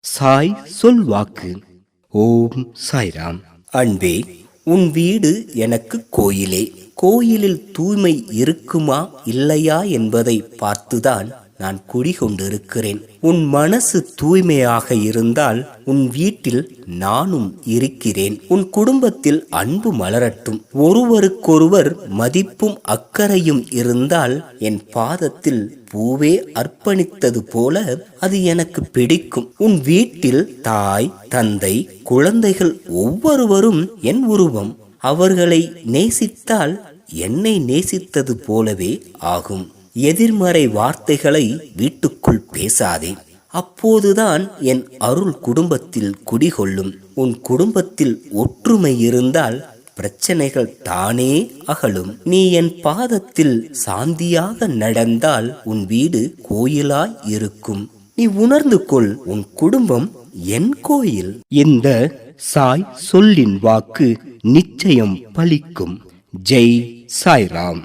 சாய் சொல்வாக்கு. ஓம் சாய்ராம். அன்பே, உன் வீடு எனக்கு கோயிலே. கோயிலில் தூய்மை இருக்குமா இல்லையா என்பதை பார்த்துதான் நான் குடிகொண்டிருக்கிறேன். உன் மனசு தூய்மையாக இருந்தால் உன் வீட்டில் நானும் இருக்கிறேன். உன் குடும்பத்தில் அன்பு மலரட்டும். ஒருவருக்கொருவர் மதிப்பும் அக்கறையும் இருந்தால் என் பாதத்தில் பூவே அர்ப்பணித்தது போல அது எனக்கு பிடிக்கும். உன் வீட்டில் தாய், தந்தை, குழந்தைகள் ஒவ்வொருவரும் என் உருவம். அவர்களை நேசித்தால் என்னை நேசித்தது போலவே ஆகும். எதிர்மறை வார்த்தைகளை வீட்டுக்குள் பேசாதே. அப்போதுதான் என் அருள் குடும்பத்தில் குடிகொள்ளும். உன் குடும்பத்தில் ஒற்றுமை இருந்தால் பிரச்சனைகள் தானே அகலும். நீ என் பாதத்தில் சாந்தியாக நடந்தால் உன் வீடு கோயிலாய் இருக்கும். நீ உணர்ந்து கொள், உன் குடும்பம் என் கோயில். இந்த சாய் சொல்லின் வாக்கு நிச்சயம் பலிக்கும். ஜெய் சாய்ராம்.